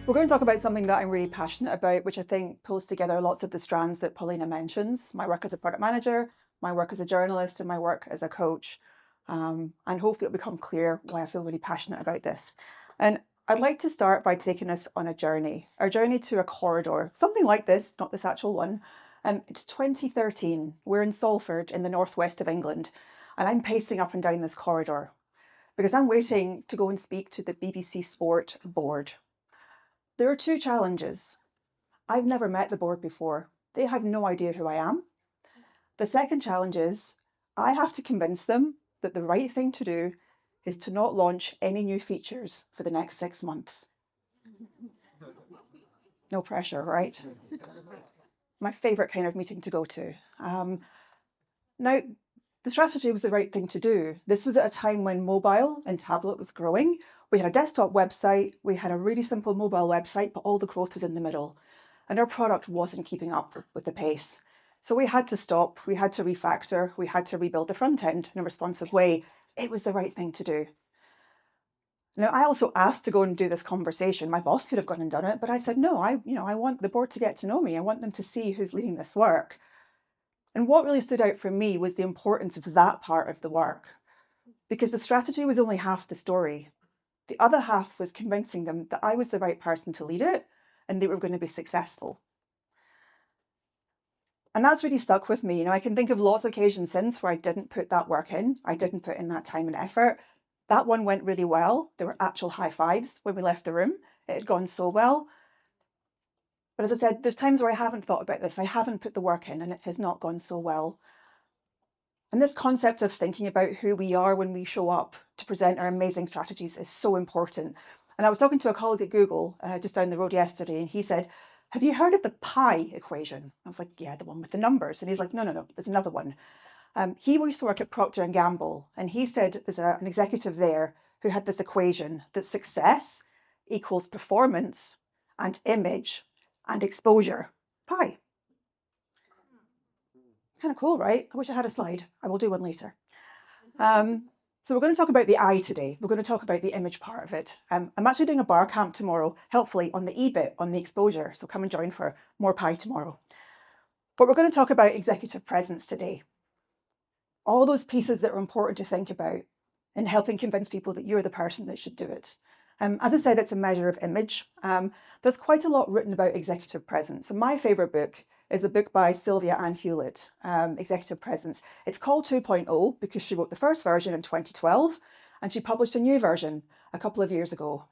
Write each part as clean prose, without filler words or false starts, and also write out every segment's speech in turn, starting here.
We're going to talk about something that I'm really passionate about, which I think pulls together lots of the strands that Paulina mentions. My work as a product manager, my work as a journalist, and my work as a coach. And hopefully it'll become clear why I feel really passionate about this. And I'd like to start by taking us on a journey to a corridor, something like this, not this actual one. It's 2013. We're in Salford in the northwest of England, and I'm pacing up and down this corridor because I'm waiting to go and speak to the BBC Sport board. There are two challenges. I've never met the board before. They have no idea who I am. The second challenge is I have to convince them that the right thing to do is to not launch any new features for the next 6 months. No pressure, right? My favorite kind of meeting to go to. Now, the strategy was the right thing to do. This was at a time when mobile and tablet was growing. We had a desktop website, we had a really simple mobile website, but all the growth was in the middle. And our product wasn't keeping up with the pace. So we had to stop, we had to refactor, we had to rebuild the front end in a responsive way. It was the right thing to do. Now, I also asked to go and do this conversation. My boss could have gone and done it, but I said, no, I want the board to get to know me. I want them to see who's leading this work. And what really stood out for me was the importance of that part of the work, because the strategy was only half the story. The other half was convincing them that I was the right person to lead it and they were going to be successful. And that's really stuck with me. I can think of lots of occasions since where I didn't put that work in. I didn't put in that time and effort. That one went really well. There were actual high fives when we left the room. It had gone so well. But as I said, there's times where I haven't thought about this. I haven't put the work in and it has not gone so well. And this concept of thinking about who we are when we show up to present our amazing strategies is so important. And I was talking to a colleague at Google just down the road yesterday, and he said, have you heard of the pi equation? I was like, yeah, the one with the numbers. And he's like, no, there's another one. He used to work at Procter & Gamble, and he said there's an executive there who had this equation that success equals performance and image and exposure. Pi. Kind of cool, right? I wish I had a slide. I will do one later. So we're going to talk about the I today. We're going to talk about the image part of it. I'm actually doing a bar camp tomorrow, helpfully on the E bit, on the exposure. So come and join for more pie tomorrow. But we're going to talk about executive presence today. All those pieces that are important to think about in helping convince people that you're the person that should do it. As I said, it's a measure of image. There's quite a lot written about executive presence. And my favorite book is a book by Sylvia Ann Hewlett, Executive Presence. It's called 2.0 because she wrote the first version in 2012 and she published a new version a couple of years ago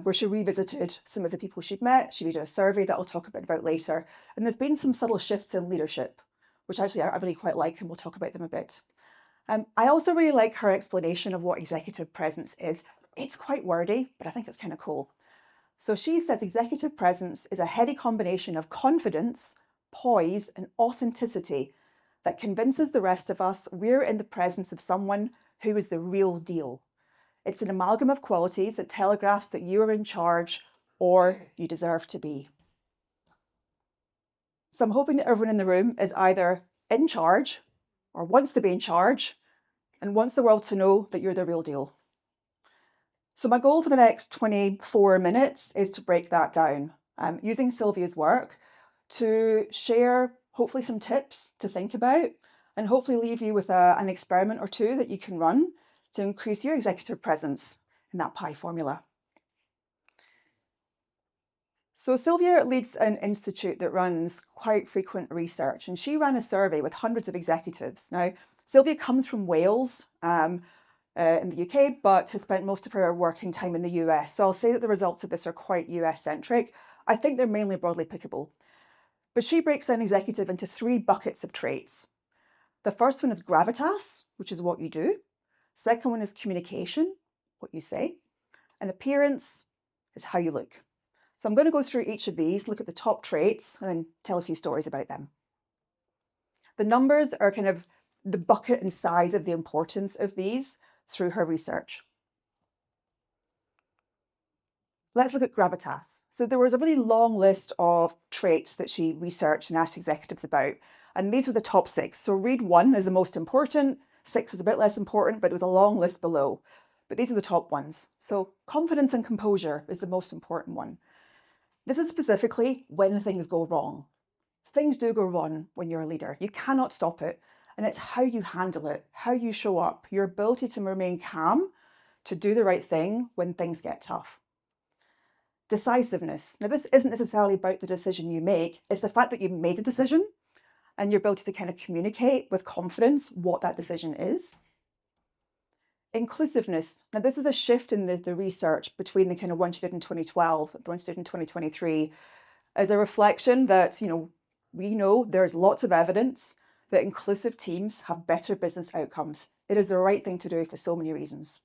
where she revisited some of the people she'd met. She did a survey that I'll talk a bit about later. And there's been some subtle shifts in leadership, which actually I really quite like, and we'll talk about them a bit. I also really like her explanation of what executive presence is. It's quite wordy, but I think it's kind of cool. So she says executive presence is a heady combination of confidence, poise, and authenticity that convinces the rest of us we're in the presence of someone who is the real deal. It's an amalgam of qualities that telegraphs that you are in charge or you deserve to be. So I'm hoping that everyone in the room is either in charge or wants to be in charge and wants the world to know that you're the real deal. So my goal for the next 24 minutes is to break that down, using Sylvia's work to share hopefully some tips to think about and hopefully leave you with an experiment or two that you can run to increase your executive presence in that pie formula. So Sylvia leads an institute that runs quite frequent research, and she ran a survey with hundreds of executives. Now, Sylvia comes from Wales in the UK, but has spent most of her working time in the US. So I'll say that the results of this are quite US-centric. I think they're mainly broadly applicable. But she breaks down executive into 3 buckets of traits. The first one is gravitas, which is what you do. Second one is communication, what you say. And appearance is how you look. So I'm going to go through each of these, look at the top traits, and then tell a few stories about them. The numbers are kind of the bucket and size of the importance of these through her research. Let's look at gravitas. So there was a really long list of traits that she researched and asked executives about, and these were the top 6. So read 1 as the most important, 6 is a bit less important, but there was a long list below. But these are the top ones. So confidence and composure is the most important one. This is specifically when things go wrong. Things do go wrong when you're a leader. You cannot stop it. And it's how you handle it, how you show up, your ability to remain calm, to do the right thing when things get tough. Decisiveness. Now, this isn't necessarily about the decision you make. It's the fact that you made a decision and your ability to kind of communicate with confidence what that decision is. Inclusiveness. Now, this is a shift in the research between the kind of one you did in 2012, the one you did in 2023, as a reflection that, we know there's lots of evidence that inclusive teams have better business outcomes. It is the right thing to do for so many reasons.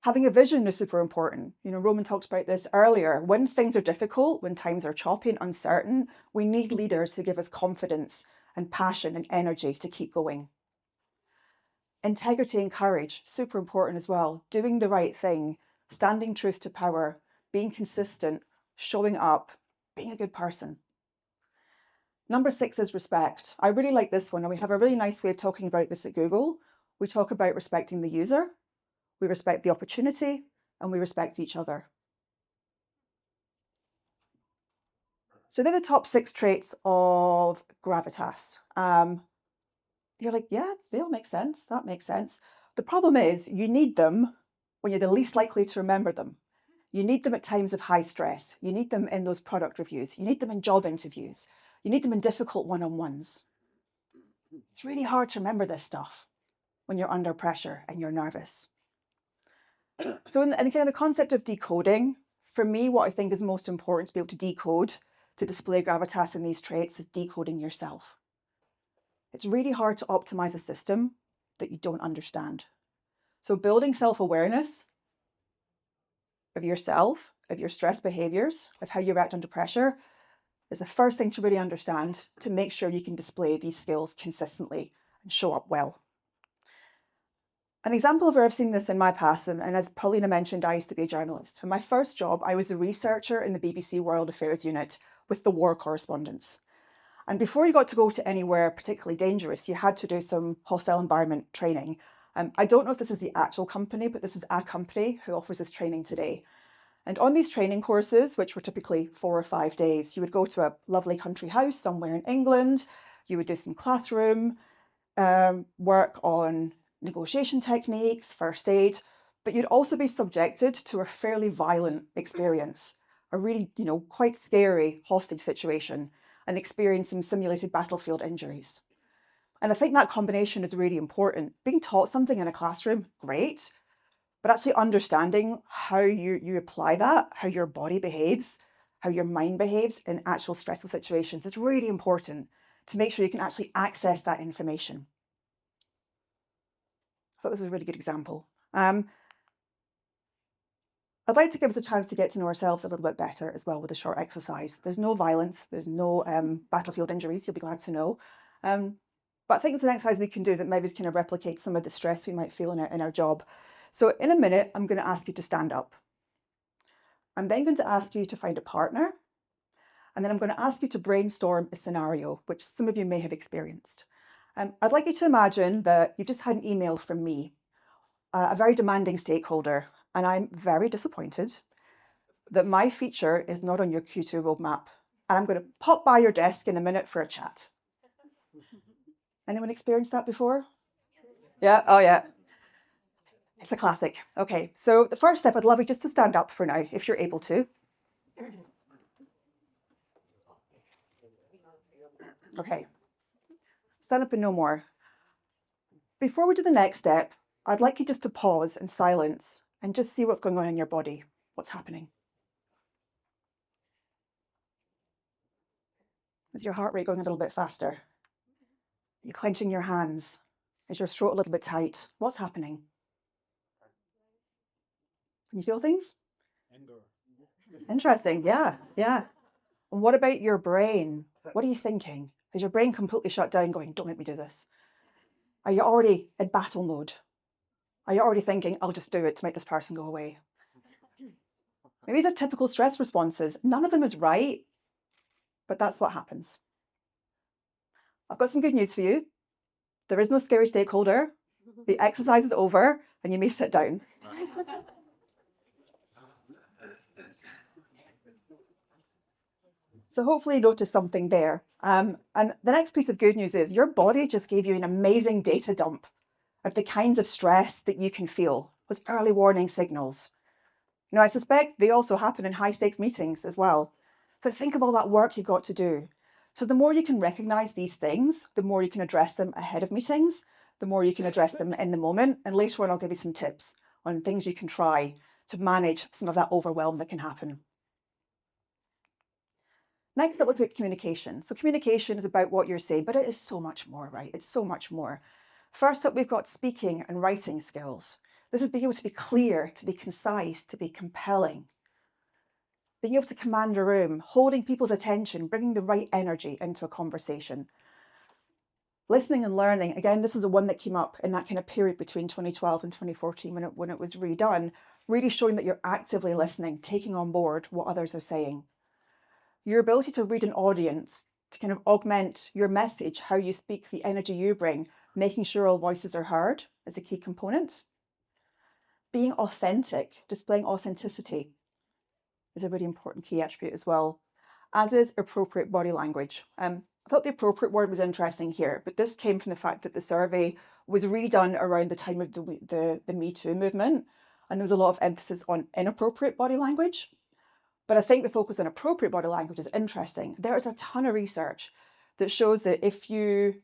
Having a vision is super important. Roman talked about this earlier. When things are difficult, when times are choppy and uncertain, we need leaders who give us confidence and passion and energy to keep going. Integrity and courage, super important as well. Doing the right thing, standing truth to power, being consistent, showing up, being a good person. Number 6 is respect. I really like this one, and we have a really nice way of talking about this at Google. We talk about respecting the user, we respect the opportunity, and we respect each other. So they're the top 6 traits of gravitas. You're like, yeah, they all make sense. That makes sense. The problem is you need them when you're the least likely to remember them. You need them at times of high stress. You need them in those product reviews. You need them in job interviews. You need them in difficult one-on-ones. It's really hard to remember this stuff when you're under pressure and you're nervous. So in kind of the concept of decoding, for me, what I think is most important to be able to decode, to display gravitas in these traits, is decoding yourself. It's really hard to optimize a system that you don't understand. So building self-awareness of yourself, of your stress behaviors, of how you react under pressure, is the first thing to really understand to make sure you can display these skills consistently and show up well. An example of where I've seen this in my past, and as Paulina mentioned, I used to be a journalist. In my first job, I was a researcher in the BBC World Affairs unit with the war correspondents. And before you got to go to anywhere particularly dangerous, you had to do some hostile environment training. I don't know if this is the actual company, but this is a company who offers this training today. And on these training courses, which were typically 4 or 5 days, you would go to a lovely country house somewhere in England. You would do some classroom work on negotiation techniques, first aid, but you'd also be subjected to a fairly violent experience, a really, quite scary hostage situation, and experience some simulated battlefield injuries. And I think that combination is really important. Being taught something in a classroom, great, but actually understanding how you apply that, how your body behaves, how your mind behaves in actual stressful situations is really important to make sure you can actually access that information. I thought this was a really good example. I'd like to give us a chance to get to know ourselves a little bit better as well with a short exercise. There's no violence, there's no battlefield injuries, you'll be glad to know. But I think it's an exercise we can do that maybe kind of replicates some of the stress we might feel in our job. So in a minute, I'm going to ask you to stand up. I'm then going to ask you to find a partner. And then I'm going to ask you to brainstorm a scenario, which some of you may have experienced. I'd like you to imagine that you've just had an email from me, a very demanding stakeholder, and I'm very disappointed that my feature is not on your Q2 roadmap. And I'm going to pop by your desk in a minute for a chat. Anyone experienced that before? Yeah? Oh, yeah. It's a classic. Okay, so the first step, I'd love you just to stand up for now, if you're able to. Okay, stand up and no more. Before we do the next step, I'd like you just to pause in silence and just see what's going on in your body, what's happening. Is your heart rate going a little bit faster? Are you clenching your hands? Is your throat a little bit tight? What's happening? Can you feel things? Anger. Interesting, yeah. And what about your brain? What are you thinking? Is your brain completely shut down going, don't make me do this? Are you already in battle mode? Are you already thinking, I'll just do it to make this person go away? Maybe these are typical stress responses. None of them is right, but that's what happens. I've got some good news for you. There is no scary stakeholder. The exercise is over and you may sit down. So hopefully you noticed something there. And the next piece of good news is your body just gave you an amazing data dump of the kinds of stress that you can feel, those early warning signals. I suspect they also happen in high stakes meetings as well. So think of all that work you've got to do. So the more you can recognize these things, the more you can address them ahead of meetings, the more you can address them in the moment. And later on, I'll give you some tips on things you can try to manage some of that overwhelm that can happen. Next up, let's look at communication. So communication is about what you're saying, but it is so much more, right? It's so much more. First up, we've got speaking and writing skills. This is being able to be clear, to be concise, to be compelling. Being able to command a room, holding people's attention, bringing the right energy into a conversation. Listening and learning, again, this is the one that came up in that kind of period between 2012 and 2014 when it was redone, really showing that you're actively listening, taking on board what others are saying. Your ability to read an audience, to kind of augment your message, how you speak, the energy you bring, making sure all voices are heard is a key component. Being authentic, displaying authenticity is a really important key attribute as well, as is appropriate body language. I thought the appropriate word was interesting here, but this came from the fact that the survey was redone around the time of the Me Too movement, and there was a lot of emphasis on inappropriate body language. But I think the focus on appropriate body language is interesting. There is a ton of research that shows that if you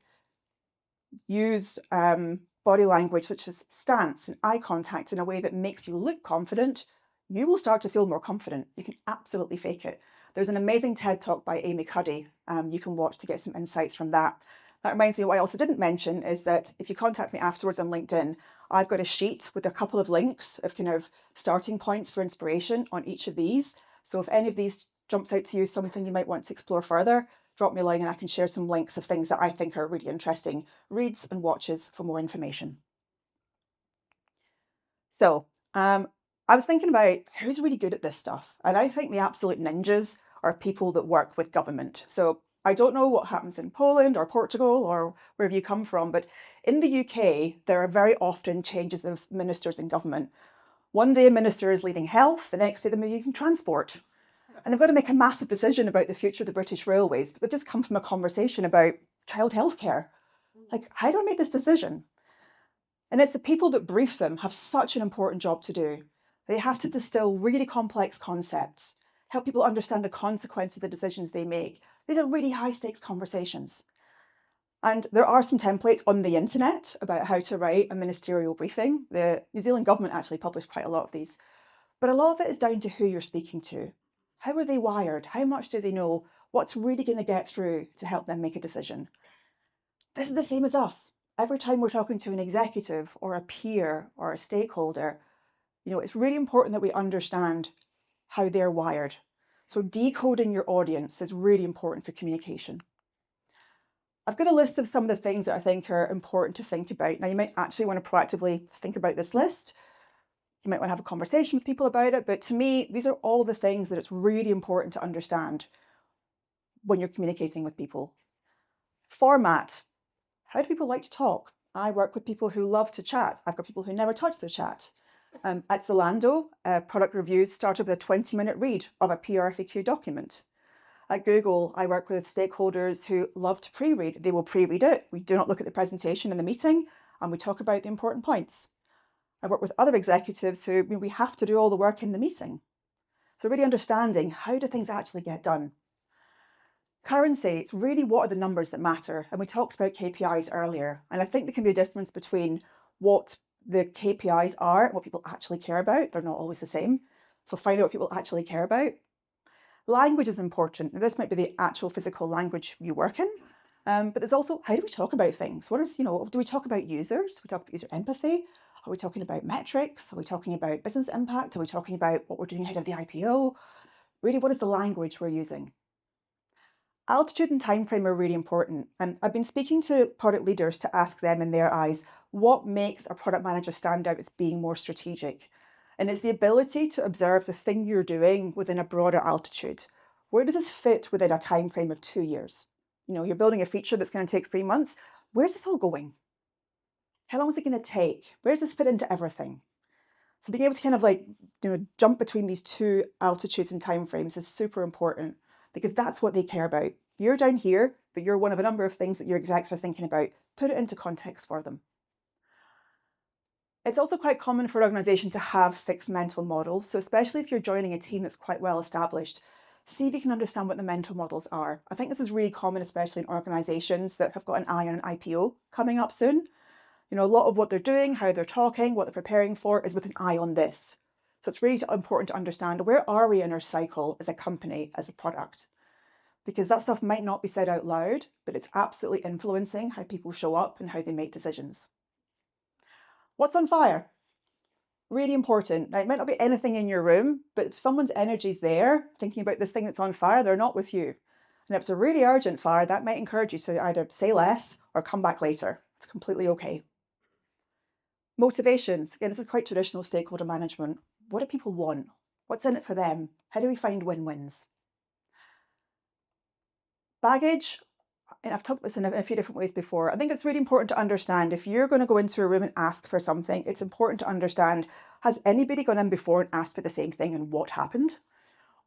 use body language such as stance and eye contact in a way that makes you look confident, you will start to feel more confident. You can absolutely fake it. There's an amazing TED Talk by Amy Cuddy you can watch to get some insights from that. That reminds me, what I also didn't mention is that if you contact me afterwards on LinkedIn, I've got a sheet with a couple of links of kind of starting points for inspiration on each of these. So if any of these jumps out to you, something you might want to explore further, drop me a line and I can share some links of things that I think are really interesting reads and watches for more information. So I was thinking about who's really good at this stuff. And I think the absolute ninjas are people that work with government. So I don't know what happens in Poland or Portugal or wherever you come from, but in the UK, there are very often changes of ministers in government. One day a minister is leading health, the next day they're leading transport. And they've got to make a massive decision about the future of the British Railways, but they've just come from a conversation about child healthcare. Like, how do I make this decision? And it's the people that brief them have such an important job to do. They have to distill really complex concepts, help people understand the consequence of the decisions they make. These are really high stakes conversations. And there are some templates on the internet about how to write a ministerial briefing. The New Zealand government actually published quite a lot of these. But a lot of it is down to who you're speaking to. How are they wired? How much do they know? What's really going to get through to help them make a decision? This is the same as us. Every time we're talking to an executive or a peer or a stakeholder, it's really important that we understand how they're wired. So decoding your audience is really important for communication. I've got a list of some of the things that I think are important to think about. Now, you might actually want to proactively think about this list. You might want to have a conversation with people about it, but to me, these are all the things that it's really important to understand when you're communicating with people. Format. How do people like to talk? I work with people who love to chat. I've got people who never touch their chat. At Zalando, product reviews started with a 20-minute read of a PRFAQ document. At Google, I work with stakeholders who love to pre-read. They will pre-read it. We do not look at the presentation in the meeting, and we talk about the important points. I work with other executives who we have to do all the work in the meeting. So really understanding, how do things actually get done? Currency, it's really what are the numbers that matter. And we talked about KPIs earlier. And I think there can be a difference between what the KPIs are and what people actually care about. They're not always the same. So find out what people actually care about. Language is important. Now, this might be the actual physical language you work in. But there's also, how do we talk about things? Do we talk about users? Do we talk about user empathy? Are we talking about metrics? Are we talking about business impact? Are we talking about what we're doing ahead of the IPO? Really, what is the language we're using? Altitude and time frame are really important. And I've been speaking to product leaders to ask them in their eyes, what makes a product manager stand out as being more strategic? And it's the ability to observe the thing you're doing within a broader altitude. Where does this fit within a time frame of 2 years? You're building a feature that's going to take 3 months. Where's this all going? How long is it going to take? Where does this fit into everything? So being able to kind of jump between these two altitudes and timeframes is super important. because that's what they care about. You're down here, but you're one of a number of things that your execs are thinking about. Put it into context for them. It's also quite common for an organisation to have fixed mental models. So especially if you're joining a team that's quite well established, see if you can understand what the mental models are. I think this is really common, especially in organisations that have got an eye on an IPO coming up soon. A lot of what they're doing, how they're talking, what they're preparing for is with an eye on this. So it's really important to understand, where are we in our cycle as a company, as a product? Because that stuff might not be said out loud, but it's absolutely influencing how people show up and how they make decisions. What's on fire? Really important. Now, it might not be anything in your room, but if someone's energy's there, thinking about this thing that's on fire, they're not with you. And if it's a really urgent fire, that might encourage you to either say less or come back later. It's completely okay. Motivations. Again, this is quite traditional stakeholder management. What do people want? What's in it for them? How do we find win-wins? Baggage. And I've talked about this in a few different ways before. I think it's really important to understand, if you're going to go into a room and ask for something, it's important to understand, has anybody gone in before and asked for the same thing and what happened?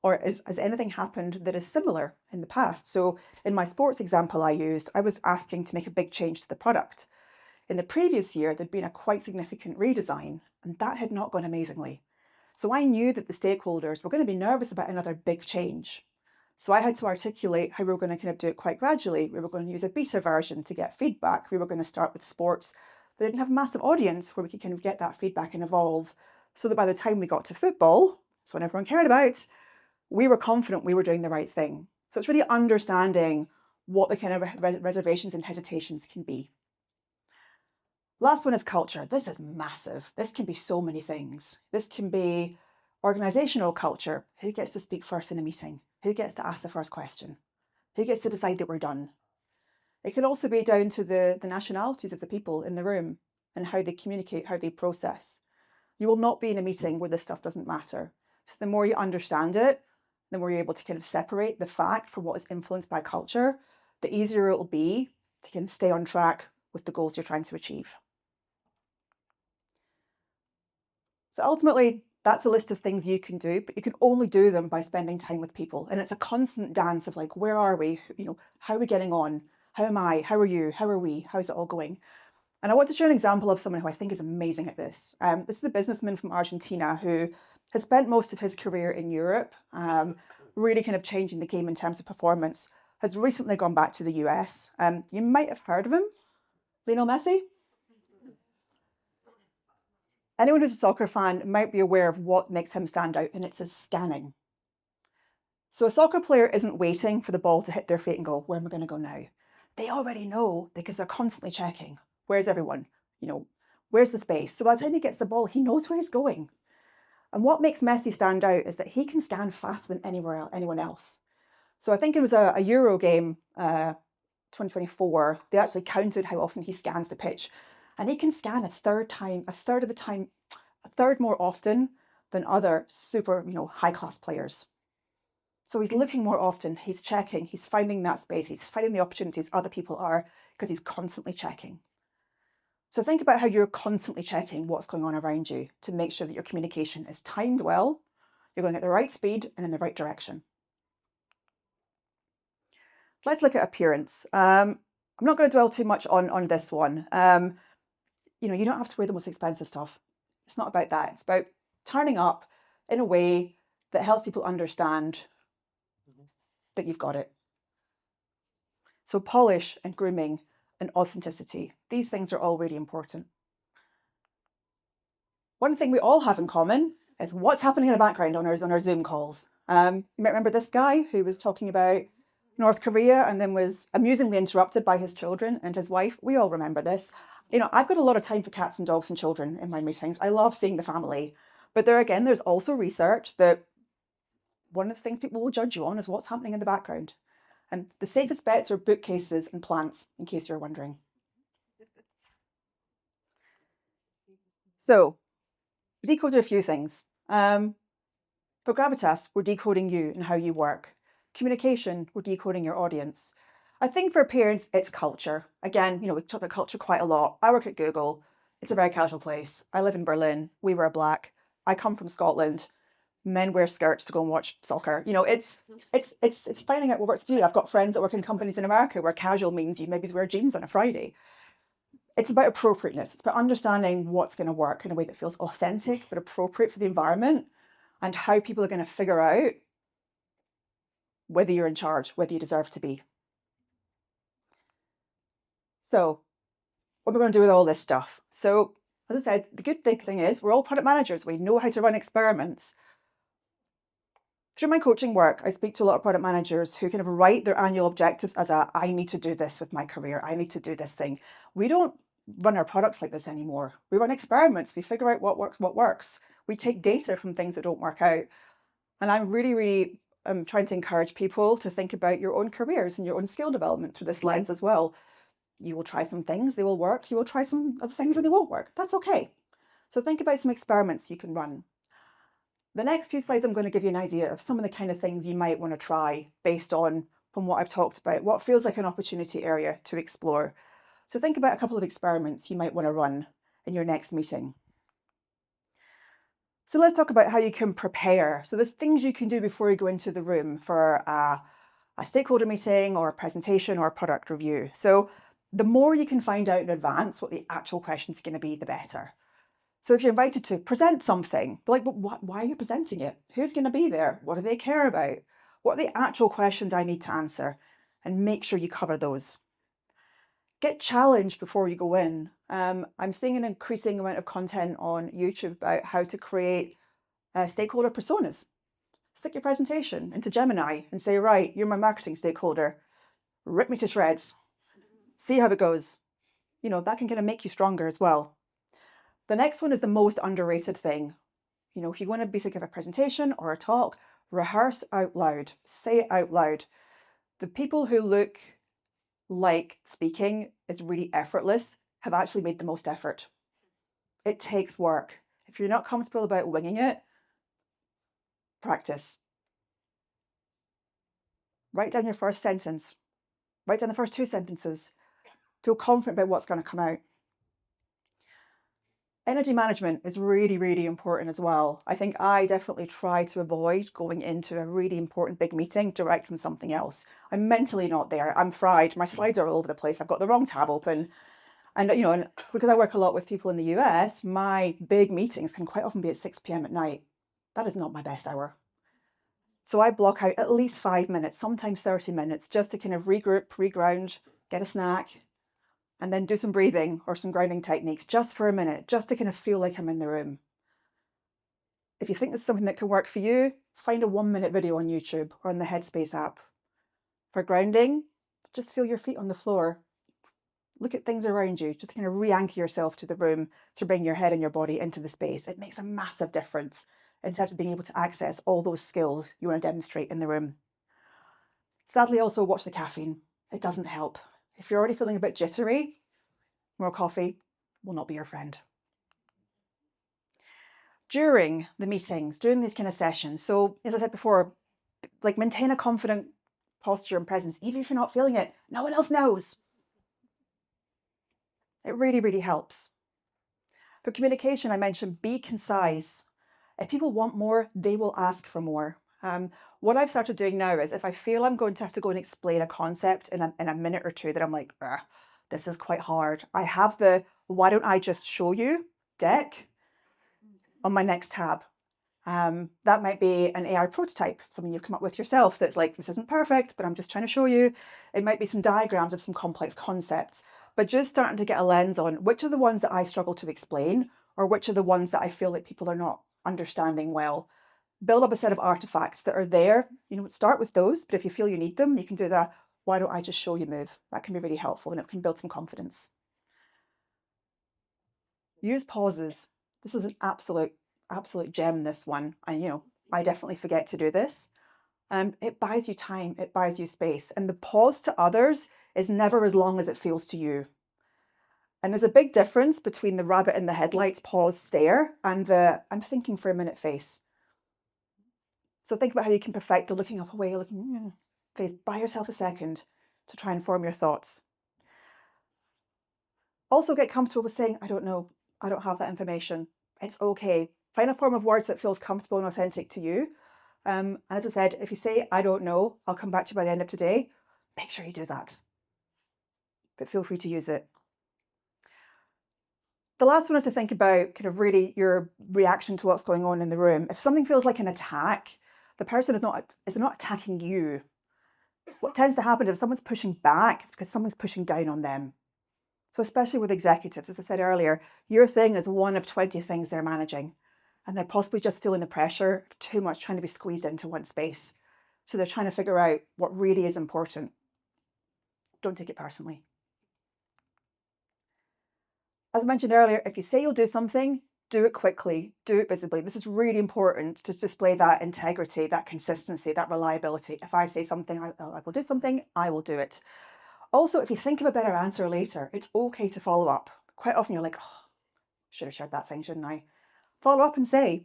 Or has anything happened that is similar in the past? So in my sports example I used, I was asking to make a big change to the product. In the previous year, there'd been a quite significant redesign, and that had not gone amazingly. So I knew that the stakeholders were going to be nervous about another big change. So I had to articulate how we were going to kind of do it quite gradually. We were going to use a beta version to get feedback. We were going to start with sports that didn't have a massive audience, where we could kind of get that feedback and evolve, so that by the time we got to football, so when everyone cared about, we were confident we were doing the right thing. So it's really understanding what the kind of reservations and hesitations can be. Last one is culture. This is massive. This can be so many things. This can be organizational culture. Who gets to speak first in a meeting? Who gets to ask the first question? Who gets to decide that we're done? It can also be down to the nationalities of the people in the room and how they communicate, how they process. You will not be in a meeting where this stuff doesn't matter. So the more you understand it, the more you're able to kind of separate the fact from what is influenced by culture, the easier it will be to kind of stay on track with the goals you're trying to achieve. So ultimately, that's a list of things you can do, but you can only do them by spending time with people. And it's a constant dance of like, where are we? How are we getting on? How am I? How are you? How are we? How's it all going? And I want to share an example of someone who I think is amazing at this. This is a businessman from Argentina who has spent most of his career in Europe, really kind of changing the game in terms of performance, has recently gone back to the US. You might have heard of him, Lionel Messi. Anyone who's a soccer fan might be aware of what makes him stand out, and it's his scanning. So a soccer player isn't waiting for the ball to hit their feet and go, where am I going to go now? They already know, because they're constantly checking. Where's everyone? Where's the space? So by the time he gets the ball, he knows where he's going. And what makes Messi stand out is that he can scan faster than anyone else. So I think it was a Euro game, 2024. They actually counted how often he scans the pitch. And he can scan a third more often than other super, high-class players. So he's looking more often, he's checking, he's finding that space, he's finding the opportunities other people are, because he's constantly checking. So think about how you're constantly checking what's going on around you to make sure that your communication is timed well, you're going at the right speed and in the right direction. Let's look at appearance. I'm not going to dwell too much on this one. You don't have to wear the most expensive stuff. It's not about that. It's about turning up in a way that helps people understand that you've got it. So polish and grooming and authenticity. These things are all really important. One thing we all have in common is what's happening in the background on our Zoom calls. You might remember this guy who was talking about North Korea and then was amusingly interrupted by his children and his wife. We all remember this. I've got a lot of time for cats and dogs and children in my meetings. I love seeing the family. But there's also research that one of the things people will judge you on is what's happening in the background. And the safest bets are bookcases and plants, in case you're wondering. So, we decoded a few things. For gravitas, we're decoding you and how you work. Communication, we're decoding your audience. I think for appearance, it's culture. Again, we talk about culture quite a lot. I work at Google. It's a very casual place. I live in Berlin. We wear black. I come from Scotland. Men wear skirts to go and watch soccer. You know, it's finding out what works for you. I've got friends that work in companies in America where casual means you maybe wear jeans on a Friday. It's about appropriateness. It's about understanding what's going to work in a way that feels authentic but appropriate for the environment, and how people are going to figure out whether you're in charge, whether you deserve to be. So what we're going to do with all this stuff. So as I said, the good thing is we're all product managers. We know how to run experiments. Through my coaching work, I speak to a lot of product managers who kind of write their annual objectives as I need to do this with my career. I need to do this thing. We don't run our products like this anymore. We run experiments. We figure out what works. We take data from things that don't work out. And I'm really trying to encourage people to think about your own careers and your own skill development through this lens as well. You will try some things, they will work. You will try some other things and they won't work. That's okay. So think about some experiments you can run. The next few slides, I'm going to give you an idea of some of the kind of things you might want to try based on from what I've talked about, what feels like an opportunity area to explore. So think about a couple of experiments you might want to run in your next meeting. So let's talk about how you can prepare. So there's things you can do before you go into the room for a stakeholder meeting or a presentation or a product review. So the more you can find out in advance what the actual questions are going to be, the better. So if you're invited to present something, be like, but why are you presenting it? Who's going to be there? What do they care about? What are the actual questions I need to answer? And make sure you cover those. Get challenged before you go in. I'm seeing an increasing amount of content on YouTube about how to create stakeholder personas. Stick your presentation into Gemini and say, right, you're my marketing stakeholder. Rip me to shreds. See how it goes. You know, that can kind of make you stronger as well. The next one is the most underrated thing. You know, if you want to basically give a presentation or a talk, rehearse out loud. Say it out loud. The people who look like speaking is really effortless have actually made the most effort. It takes work. If you're not comfortable about winging it, practice. Write down your first sentence. Write down the first 2 sentences. Feel confident about what's going to come out. Energy management is really important as well. I think I definitely try to avoid going into a really important big meeting direct from something else. I'm mentally not there. I'm fried. My slides are all over the place. I've got the wrong tab open. And, you know, and because I work a lot with people in the US, my big meetings can quite often be at 6 p.m. at night. That is not my best hour. So I block out at least 5 minutes, sometimes 30 minutes, just to kind of regroup, reground, get a snack, and then do some breathing or some grounding techniques just for a minute, just to kind of feel like I'm in the room. If you think this is something that can work for you, find a 1-minute video on YouTube or on the Headspace app. For grounding, just feel your feet on the floor. Look at things around you, just kind of re-anchor yourself to the room to bring your head and your body into the space. It makes a massive difference in terms of being able to access all those skills you want to demonstrate in the room. Sadly, also watch the caffeine. It doesn't help. If you're already feeling a bit jittery, more coffee will not be your friend. During the meetings, during these kind of sessions, so as I said before, like maintain a confident posture and presence, even if you're not feeling it. No one else knows. It really helps. For communication, I mentioned be concise. If people want more, they will ask for more. What I've started doing now is if I feel I'm going to have to go and explain a concept in a minute or two that I'm like, this is quite hard, I have the why don't I just show you deck on my next tab. That might be an AI prototype, something you've come up with yourself that's like, this isn't perfect, but I'm just trying to show you. It might be some diagrams of some complex concepts, but just starting to get a lens on which are the ones that I struggle to explain or which are the ones that I feel like people are not understanding well. Build up a set of artifacts that are there. You know, start with those, but if you feel you need them, you can do the why don't I just show you move. That can be really helpful and it can build some confidence. Use pauses. This is an absolute gem, this one. And, you know, I definitely forget to do this. It buys you time, it buys you space. And the pause to others is never as long as it feels to you. And there's a big difference between the rabbit in the headlights pause stare and the I'm thinking for a minute face. So think about how you can perfect the looking up away, looking face. Buy yourself a second to try and form your thoughts. Also get comfortable with saying, I don't know, I don't have that information. It's okay. Find a form of words that feels comfortable and authentic to you. And as I said, if you say, I don't know, I'll come back to you by the end of today, make sure you do that. But feel free to use it. The last one is to think about kind of really your reaction to what's going on in the room. If something feels like an attack, the person is not attacking you. What tends to happen is if someone's pushing back, it's because someone's pushing down on them. So especially with executives, as I said earlier, your thing is one of 20 things they're managing. And they're possibly just feeling the pressure of too much trying to be squeezed into one space. So they're trying to figure out what really is important. Don't take it personally. As I mentioned earlier, if you say you'll do something, do it quickly, do it visibly. This is really important to display that integrity, that consistency, that reliability. If I say something, I will do something, I will do it. Also, if you think of a better answer later, it's okay to follow up. Quite often you're like, oh, should have shared that thing, shouldn't I? Follow up and say,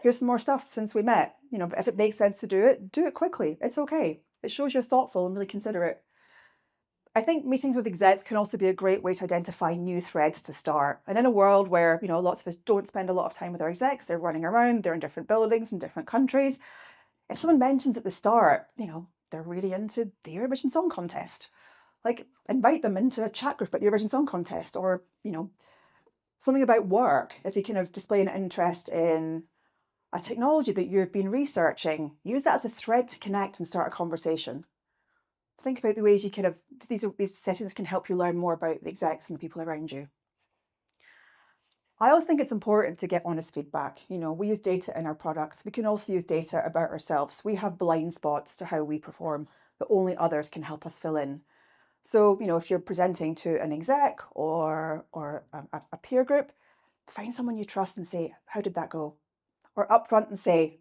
here's some more stuff since we met. If it makes sense to do it quickly. It's okay. It shows you're thoughtful and really considerate. I think meetings with execs can also be a great way to identify new threads to start. And in a world where, lots of us don't spend a lot of time with our execs, they're running around, they're in different buildings in different countries. If someone mentions at the start, they're really into the Eurovision Song Contest, like invite them into a chat group at the Eurovision Song Contest, or, something about work. If you kind of display an interest in a technology that you've been researching, use that as a thread to connect and start a conversation. Think about the ways you these settings can help you learn more about the execs and the people around you. I always think it's important to get honest feedback. We use data in our products. We can also use data about ourselves. We have blind spots to how we perform that only others can help us fill in. So, if you're presenting to an exec or a peer group, find someone you trust and say, how did that go? Or upfront and say,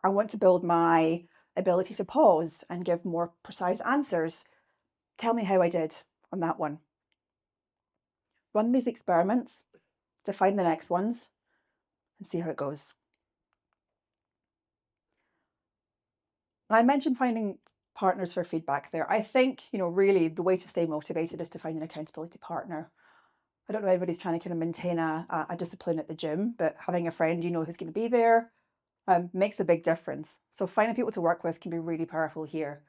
I want to build my ability to pause and give more precise answers. Tell me how I did on that one. Run these experiments to find the next ones and see how it goes. And I mentioned finding partners for feedback there. I think, really the way to stay motivated is to find an accountability partner. I don't know if anybody's trying to kind of maintain a discipline at the gym, but having a friend who's going to be there makes a big difference. So finding people to work with can be really powerful here.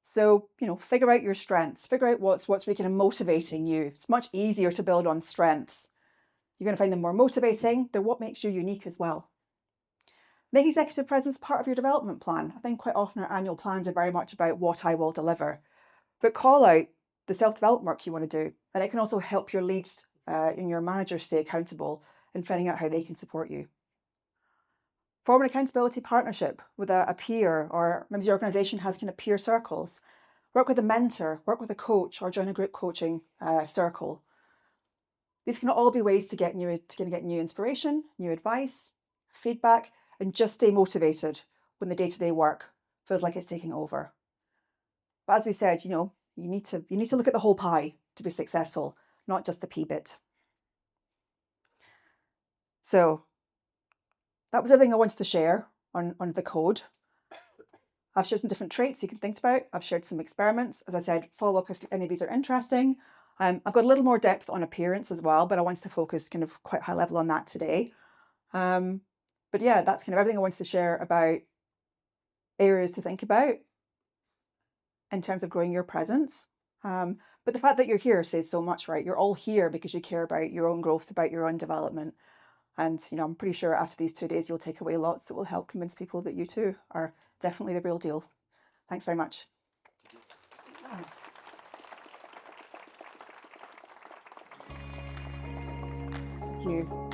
So, figure out your strengths, figure out what's really kind of motivating you. It's much easier to build on strengths. You're going to find them more motivating. They're what makes you unique as well. Make executive presence part of your development plan. I think quite often our annual plans are very much about what I will deliver. But call out the self-development work you want to do. And it can also help your leads and your managers stay accountable in finding out how they can support you. Form an accountability partnership with a peer, or maybe your organisation has kind of peer circles. Work with a mentor, work with a coach, or join a group coaching circle. These can all be ways to get new inspiration, new advice, feedback, and just stay motivated when the day-to-day work feels like it's taking over. But as we said, you need to look at the whole pie to be successful, not just the pea bit. So that was everything I wanted to share on the code. I've shared some different traits you can think about. I've shared some experiments. As I said, follow up if any of these are interesting. I've got a little more depth on appearance as well, but I wanted to focus kind of quite high level on that today. But yeah, that's kind of everything I wanted to share about areas to think about in terms of growing your presence. But the fact that you're here says so much, right? You're all here because you care about your own growth, about your own development. And, I'm pretty sure after these 2 days, you'll take away lots that will help convince people that you too are definitely the real deal. Thanks very much. Thank you.